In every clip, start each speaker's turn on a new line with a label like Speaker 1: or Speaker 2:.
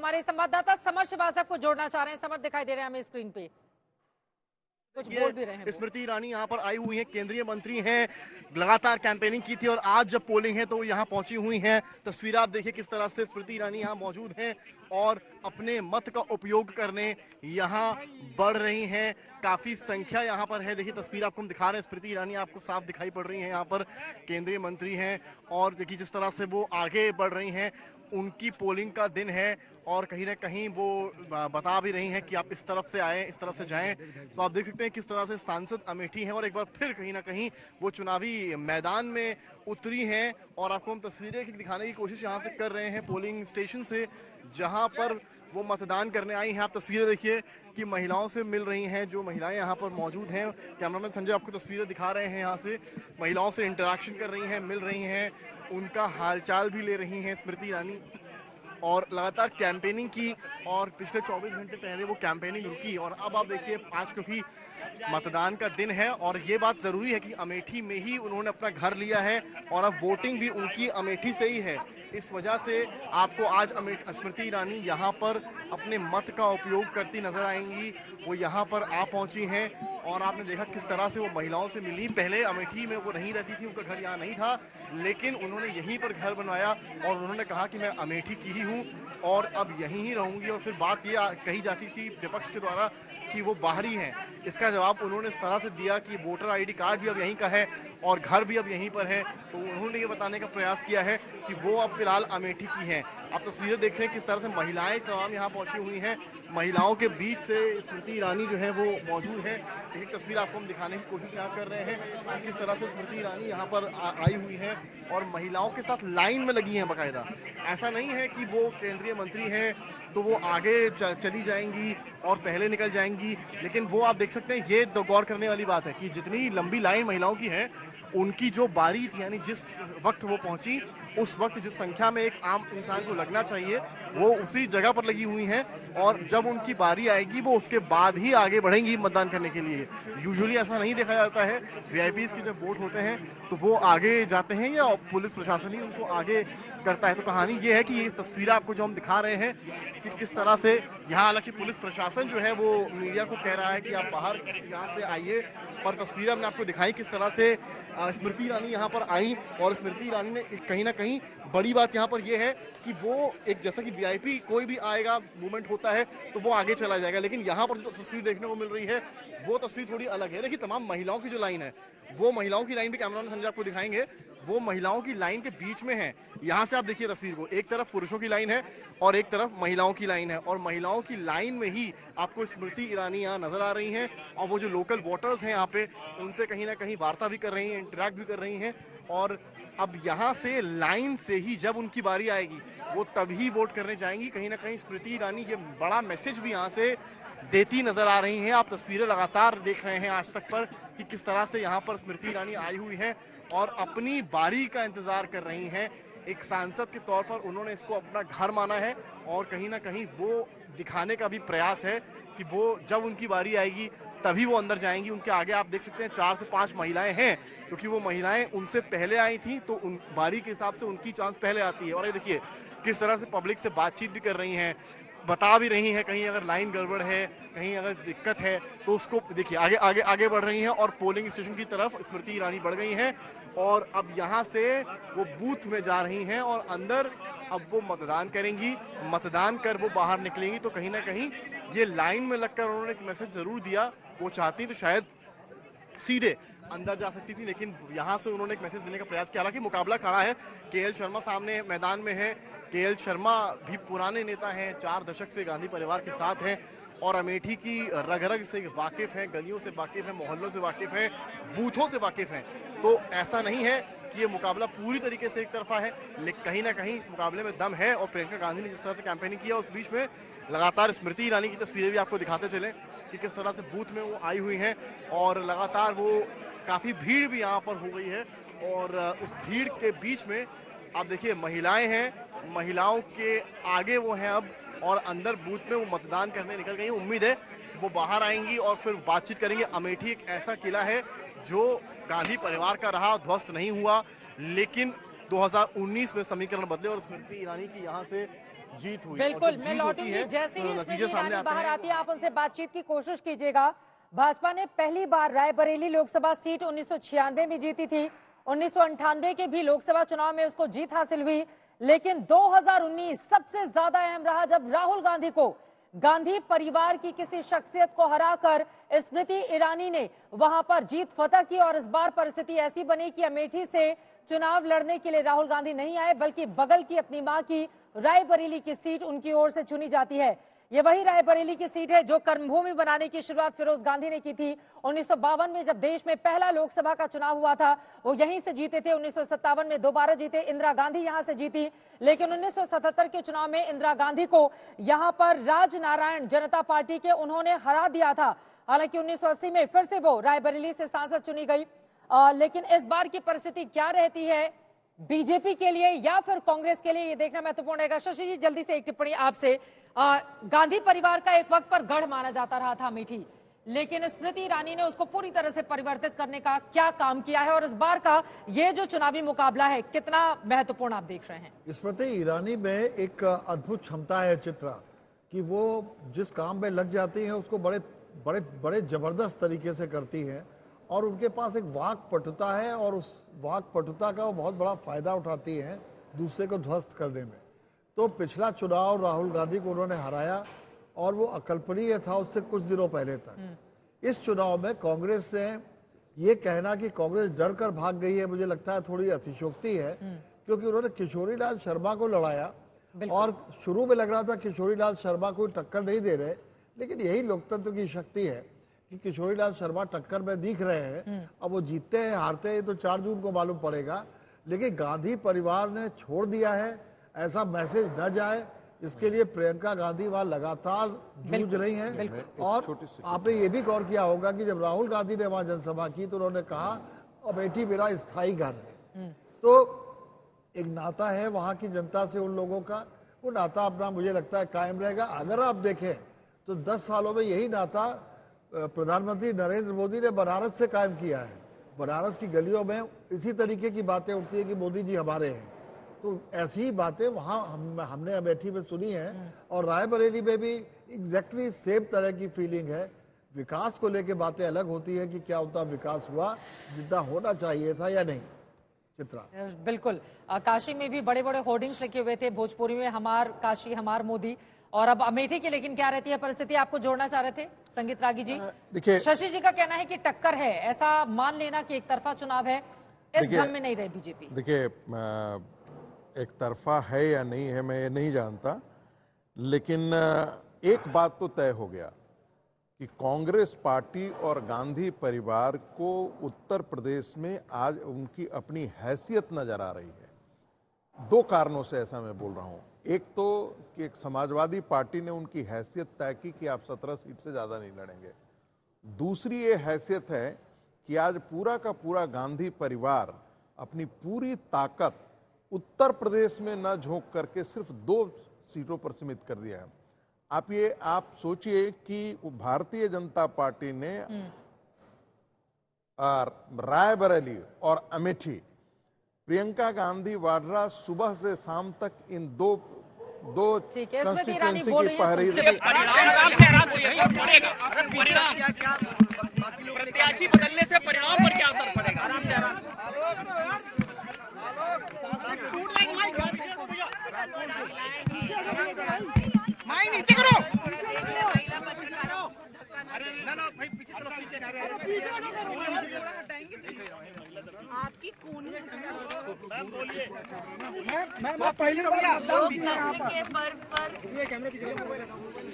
Speaker 1: हमारे संवाददाता समर श्रीवास्तव को जोड़ना चाह रहे हैं। समर, दिखाई दे रहे हैं हमें स्क्रीन पे, कुछ बोल भी रहे हैं।
Speaker 2: स्मृति ईरानी यहाँ पर आई हुई हैं, केंद्रीय मंत्री हैं, लगातार कैंपेनिंग की थी और आज जब पोलिंग है तो वो यहाँ पहुंची हुई हैं। तस्वीर आप देखिए किस तरह से स्मृति ईरानी यहाँ मौजूद हैं और अपने मत का उपयोग करने यहाँ बढ़ रही हैं। काफी संख्या यहाँ पर है। देखिए तस्वीर आपको हम दिखा रहे हैं, स्मृति ईरानी आपको साफ दिखाई पड़ रही हैं, यहाँ पर केंद्रीय मंत्री हैं और देखिए जिस तरह से वो आगे बढ़ रही हैं। उनकी पोलिंग का दिन है और कहीं ना कहीं वो बता भी रही हैं कि आप इस तरफ से आए, इस तरफ से जाएं। तो आप देख सकते हैं किस तरह से सांसद अमेठी हैं और एक बार फिर कहीं ना कहीं वो चुनावी मैदान में उतरी हैं। और आपको हम तस्वीरें दिखाने की कोशिश यहाँ से कर रहे हैं पोलिंग स्टेशन से, जहाँ पर वो मतदान करने आई हैं। आप तस्वीरें देखिए कि महिलाओं से मिल रही हैं, जो महिलाएं यहाँ पर मौजूद हैं। कैमरामैन संजय आपको तस्वीरें दिखा रहे हैं, यहाँ से महिलाओं से इंटरेक्शन कर रही हैं, मिल रही हैं, उनका हालचाल भी ले रही हैं स्मृति ईरानी और लगातार कैंपेनिंग की। और पिछले 24 घंटे पहले वो कैंपेनिंग रुकी और अब आप देखिए 5 क्योंकि मतदान का दिन है और ये बात जरूरी है कि अमेठी में ही उन्होंने अपना घर लिया है और अब वोटिंग भी उनकी अमेठी से ही है। इस वजह से आपको आज स्मृति ईरानी यहाँ पर अपने मत का उपयोग करती नजर आएंगी। वो यहाँ पर आ पहुंची हैं और आपने देखा किस तरह से वो महिलाओं से मिली। पहले अमेठी में वो नहीं रहती थी, उनका घर यहाँ नहीं था, लेकिन उन्होंने यहीं पर घर बनवाया और उन्होंने कहा कि मैं अमेठी की ही हूँ और अब यहीं ही रहूंगी। और फिर बात ये कही जाती थी विपक्ष के द्वारा कि वो बाहरी हैं, इसका जवाब उन्होंने इस तरह से दिया कि वोटर आईडी कार्ड भी अब यहीं का है और घर भी अब यहीं पर है। तो उन्होंने ये बताने का प्रयास किया है कि वो अब फिलहाल अमेठी की हैं। आप तस्वीरें देख रहे हैं किस तरह से महिलाएं तमाम यहाँ पहुंची हुई हैं। महिलाओं के बीच से स्मृति ईरानी जो है वो मौजूद है। एक तस्वीर आपको हम दिखाने की कोशिश यहाँ कर रहे हैं किस तरह से स्मृति ईरानी यहाँ पर आई हुई है और महिलाओं के साथ लाइन में लगी हैं बाकायदा। ऐसा नहीं है कि वो केंद्रीय मंत्री हैं तो वो आगे चली जाएंगी और पहले निकल जाएंगी, लेकिन वो आप देख सकते हैं, ये गौर करने वाली बात है कि जितनी लंबी लाइन महिलाओं की है, उनकी जो बारी थी यानी जिस वक्त वो पहुंची उस वक्त जिस संख्या में एक आम इंसान को लगना चाहिए वो उसी जगह पर लगी हुई हैं और जब उनकी बारी आएगी वो उसके बाद ही आगे बढ़ेंगी मतदान करने के लिए। यूजुअली ऐसा नहीं देखा जाता है, वीआईपीज़ के जब वोट होते हैं तो वो आगे जाते हैं या पुलिस प्रशासन ही उनको आगे करता है। तो कहानी ये है कि ये तस्वीर आपको जो हम दिखा रहे हैं कि किस तरह से यहाँ, हालांकि पुलिस प्रशासन जो है वो मीडिया को कह रहा है कि आप बाहर यहाँ से आइए, पर तस्वीरें हमने आपको दिखाई किस तरह से स्मृति ईरानी यहाँ पर आई। और स्मृति ईरानी ने कहीं ना कहीं बड़ी बात यहाँ पर यह है कि वो एक, जैसा कि वीआईपी कोई भी आएगा मूवमेंट होता है तो वो आगे चला जाएगा, लेकिन यहाँ पर जो तस्वीर देखने को मिल रही है वो तस्वीर थोड़ी अलग है। देखिए तमाम महिलाओं की जो लाइन है, वो महिलाओं की लाइन भी कैमरामैन संजय आपको दिखाएंगे, वो महिलाओं की लाइन के बीच में है। यहाँ से आप देखिए तस्वीर को, एक तरफ पुरुषों की लाइन है और एक तरफ महिलाओं की लाइन है और महिलाओं की लाइन में ही आपको स्मृति ईरानी यहाँ नजर आ रही हैं और वो जो लोकल वोटर्स हैं यहाँ पे उनसे कहीं ना कहीं वार्ता भी कर रही हैं, इंटरेक्ट भी कर रही हैं। और अब यहाँ से लाइन से ही जब उनकी बारी आएगी वो तभी वोट करने जाएंगी। कहीं ना कहीं स्मृति ईरानी ये बड़ा मैसेज भी यहाँ से देती नजर आ रही हैं। आप तस्वीरें लगातार देख रहे हैं आज तक पर कि किस तरह से यहाँ पर स्मृति ईरानी आई हुई हैं और अपनी बारी का इंतजार कर रही हैं। एक सांसद के तौर पर उन्होंने इसको अपना घर माना है और कहीं ना कहीं वो दिखाने का भी प्रयास है कि वो जब उनकी बारी आएगी तभी वो अंदर जाएंगी। उनके आगे आप देख सकते हैं 4 से 5 महिलाएं हैं, क्योंकि वो महिलाएं उनसे पहले आई थी तो उन बारी के हिसाब से उनकी चांस पहले आती है। और ये देखिए किस तरह से पब्लिक से बातचीत भी कर रही हैं, बता भी रही हैं कहीं अगर लाइन गड़बड़ है, कहीं अगर दिक्कत है तो उसको देखिए आगे आगे आगे बढ़ रही हैं और पोलिंग स्टेशन की तरफ स्मृति ईरानी बढ़ गई हैं और अब यहाँ से वो बूथ में जा रही हैं और अंदर अब वो मतदान करेंगी। मतदान कर वो बाहर निकलेंगी तो कहीं ना कहीं ये लाइन में लगकर उन्होंने एक मैसेज जरूर दिया। वो चाहती तो शायद सीधे अंदर जा सकती थी, लेकिन यहाँ से उन्होंने एक मैसेज देने का प्रयास किया। हालांकि मुकाबला खड़ा है, केएल शर्मा सामने मैदान में है। केएल शर्मा भी पुराने नेता हैं, 4 दशक से गांधी परिवार के साथ हैं और अमेठी की रग रग से वाकिफ हैं, गलियों से वाकिफ हैं, मोहल्लों से वाकिफ हैं, बूथों से वाकिफ हैं। तो ऐसा नहीं है कि ये मुकाबला पूरी तरीके से एक तरफा है, लेकिन कहीं ना कहीं इस मुकाबले में दम है। और प्रियंका गांधी ने जिस तरह से कैंपेनिंग किया उस बीच में लगातार स्मृति ईरानी की तस्वीरें भी आपको दिखाते चले कि किस तरह से बूथ में वो आई हुई हैं और लगातार वो काफ़ी भीड़ भी यहाँ पर हो गई है। और उस भीड़ के बीच में आप देखिए महिलाएं हैं, महिलाओं के आगे वो हैं अब और अंदर बूथ में वो मतदान करने निकल गई। उम्मीद है वो बाहर आएंगी और फिर बातचीत करेंगे। अमेठी एक ऐसा किला है जो गांधी परिवार का रहा, ध्वस्त नहीं हुआ, लेकिन 2019 में समीकरण बदले और स्मृति ईरानी की यहाँ से जीत हुई।
Speaker 1: बिल्कुल,
Speaker 2: और जब
Speaker 1: मैं
Speaker 2: जीत होती
Speaker 1: लौटूंगी
Speaker 2: है
Speaker 1: जैसे
Speaker 2: तो
Speaker 1: ही
Speaker 2: नतीजे
Speaker 1: स्मृति
Speaker 2: सामने
Speaker 1: ईरानी
Speaker 2: आते
Speaker 1: बाहर
Speaker 2: हैं।
Speaker 1: आती है आप उनसे बातचीत की कोशिश कीजिएगा। भाजपा ने पहली बार रायबरेली लोकसभा सीट 1996 में जीती थी, 1998 के भी लोकसभा चुनाव में उसको जीत हासिल हुई, लेकिन 2019 सबसे ज्यादा अहम रहा जब राहुल गांधी को गांधी परिवार की किसी शख्सियत को हराकर स्मृति ईरानी ने वहां पर जीत फतह की। और इस बार परिस्थिति ऐसी बनी कि अमेठी से चुनाव लड़ने के लिए राहुल गांधी नहीं आए, बल्कि बगल की अपनी मां की रायबरेली की सीट उनकी ओर से चुनी जाती है। ये वही रायबरेली की सीट है जो कर्मभूमि बनाने की शुरुआत फिरोज गांधी ने की थी। 1952 में जब देश में पहला लोकसभा का चुनाव हुआ था वो यहीं से जीते थे। 1957 में दोबारा जीते, इंदिरा गांधी यहां से जीती, लेकिन 1977 के चुनाव में इंदिरा गांधी को यहां पर राजनारायण जनता पार्टी के उन्होंने हरा दिया था। हालांकि 1980 में फिर से वो रायबरेली से सांसद चुनी गई। लेकिन इस बार की परिस्थिति क्या रहती है बीजेपी के लिए या फिर कांग्रेस के लिए, ये देखना महत्वपूर्ण रहेगा। शशि जी, जल्दी से एक टिप्पणी आपसे। गांधी परिवार का एक वक्त पर गढ़ माना जाता रहा था अमेठी, लेकिन स्मृति ईरानी ने उसको पूरी तरह से परिवर्तित करने का क्या काम किया है और इस बार का ये जो चुनावी मुकाबला है कितना महत्वपूर्ण आप देख रहे हैं?
Speaker 3: स्मृति ईरानी में एक अद्भुत क्षमता है चित्रा, कि वो जिस काम में लग जाती है उसको बड़े बड़े बड़े जबरदस्त तरीके से करती है और उनके पास एक वाक पटुता है और उस वाक पटुता का वो बहुत बड़ा फायदा उठाती है दूसरे को ध्वस्त करने में। तो पिछला चुनाव राहुल गांधी को उन्होंने हराया और वो अकल्पनीय था उससे कुछ दिनों पहले तक। इस चुनाव में कांग्रेस ने ये कहना कि कांग्रेस डर कर भाग गई है, मुझे लगता है थोड़ी अतिशयोक्ति है, क्योंकि उन्होंने किशोरीलाल शर्मा को लड़ाया और शुरू में लग रहा था किशोरीलाल शर्मा कोई टक्कर नहीं दे रहे, लेकिन यही लोकतंत्र की शक्ति है कि किशोरीलाल शर्मा टक्कर में दिख रहे हैं। अब वो जीतते हैं हारते हैं तो 4 जून को मालूम पड़ेगा, लेकिन गांधी परिवार ने छोड़ दिया है, ऐसा मैसेज न जाए इसके लिए प्रियंका गांधी वहां लगातार जूझ रही हैं। और आपने ये भी गौर किया होगा कि जब राहुल गांधी ने वहां जनसभा की तो उन्होंने कहा अमेठी मेरा स्थायी घर है। तो एक नाता है वहां की जनता से उन लोगों का, वो नाता अपना मुझे लगता है कायम रहेगा। अगर आप देखें तो 10 सालों में यही नाता प्रधानमंत्री नरेंद्र मोदी ने बनारस से कायम किया है। बनारस की गलियों में इसी तरीके की बातें उठती है कि मोदी जी हमारे हैं। तो ऐसी ही बातें वहाँ हमने अमेठी में सुनी है और रायबरेली में भी एग्जैक्टली सेम तरह की फीलिंग है। विकास को लेके बातें अलग होती है कि क्या उतना विकास हुआ जितना होना चाहिए था या नहीं। चित्रा,
Speaker 1: बिल्कुल, काशी में भी बड़े बड़े होर्डिंग्स लगे हुए थे, भोजपुरी में हमार काशी हमार मोदी, और अब अमेठी की लेकिन क्या रहती है परिस्थिति? आपको जोड़ना चाह रहे थे संगीत रागी जी।
Speaker 4: देखिए,
Speaker 1: शशि जी का कहना है कि टक्कर है, ऐसा मान लेना कि एक तरफा चुनाव है, इस भ्रम में नहीं रहे बीजेपी।
Speaker 4: देखिए, एक तरफा है या नहीं है मैं ये नहीं जानता, लेकिन एक बात तो तय हो गया कि कांग्रेस पार्टी और गांधी परिवार को उत्तर प्रदेश में आज उनकी अपनी हैसियत नजर आ रही है। 2 कारणों से ऐसा मैं बोल रहा हूं। एक तो कि एक समाजवादी पार्टी ने उनकी हैसियत तय की कि आप 17 सीट से ज्यादा नहीं लड़ेंगे। दूसरी ये हैसियत है कि आज पूरा का पूरा गांधी परिवार अपनी पूरी ताकत उत्तर प्रदेश में न झोंक करके सिर्फ 2 सीटों पर सीमित कर दिया है। आप सोचिए कि भारतीय जनता पार्टी ने रायबरेली और अमेठी, प्रियंका गांधी वाड्रा सुबह से शाम तक इन दो कंस्टिट्यूएंसी की पहरी।
Speaker 5: प्रत्याशी बदलने से परिणाम पर क्या असर पड़ेगा? नीचे करो।
Speaker 6: आपकी कौन
Speaker 7: लोकतंत्र के पर्व पर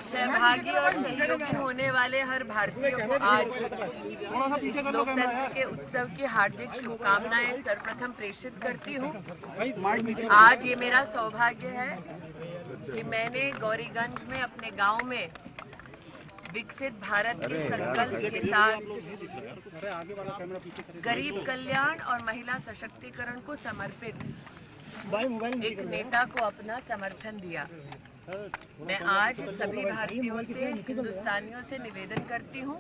Speaker 7: सहभागी और सहयोगी होने वाले हर भारतीय को आज लोकतंत्र के उत्सव की हार्दिक शुभकामनाएं सर्वप्रथम प्रेषित करती हूं। आज ये मेरा सौभाग्य है कि मैंने गौरीगंज में अपने गांव में विकसित भारत के संकल्प के साथ गरीब कल्याण और महिला सशक्तिकरण को समर्पित एक नेता को अपना समर्थन दिया। मैं आज सभी भारतीयों से, हिंदुस्तानियों से निवेदन करती हूं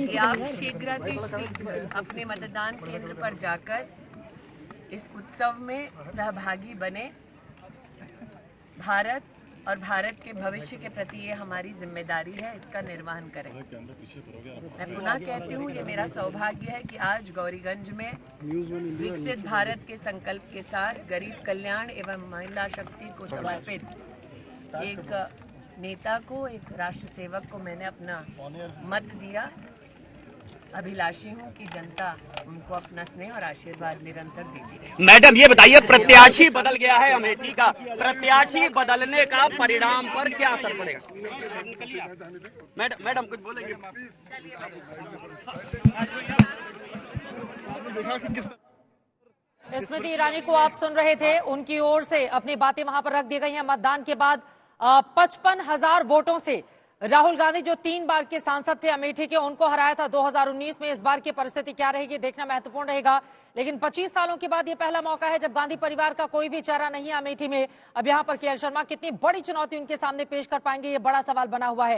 Speaker 7: कि आप शीघ्रातिशीघ्र अपने मतदान केंद्र पर जाकर इस उत्सव में सहभागी बने। भारत और भारत के भविष्य के प्रति ये हमारी जिम्मेदारी है, इसका निर्वहन करें। मैं पुनः कहती हूँ, ये मेरा सौभाग्य है कि आज गौरीगंज में विकसित भारत के संकल्प के साथ गरीब कल्याण एवं महिला शक्ति को समर्पित एक नेता को, एक राष्ट्र सेवक को मैंने अपना मत दिया। अभिलाषी हूँ कि जनता उनको अपना स्नेह और आशीर्वाद निरंतर देती है।
Speaker 5: मैडम ये बताइए, प्रत्याशी बदल गया है अमेठी का, प्रत्याशी बदलने का परिणाम पर क्या असर पड़ेगा? मैडम कुछ बोलेंगे?
Speaker 1: स्मृति ईरानी को आप सुन रहे थे, उनकी ओर से अपनी बातें वहां पर रख दी गई हैं। मतदान के बाद 55,000 वोटों से राहुल गांधी जो 3 बार के सांसद थे अमेठी के, उनको हराया था 2019 में। इस बार की परिस्थिति क्या रहेगी देखना महत्वपूर्ण रहेगा। लेकिन 25 सालों के बाद ये पहला मौका है जब गांधी परिवार का कोई भी चेहरा नहीं है अमेठी में। अब यहां पर केएल शर्मा कितनी बड़ी चुनौती उनके सामने पेश कर पाएंगे, ये बड़ा सवाल बना हुआ है।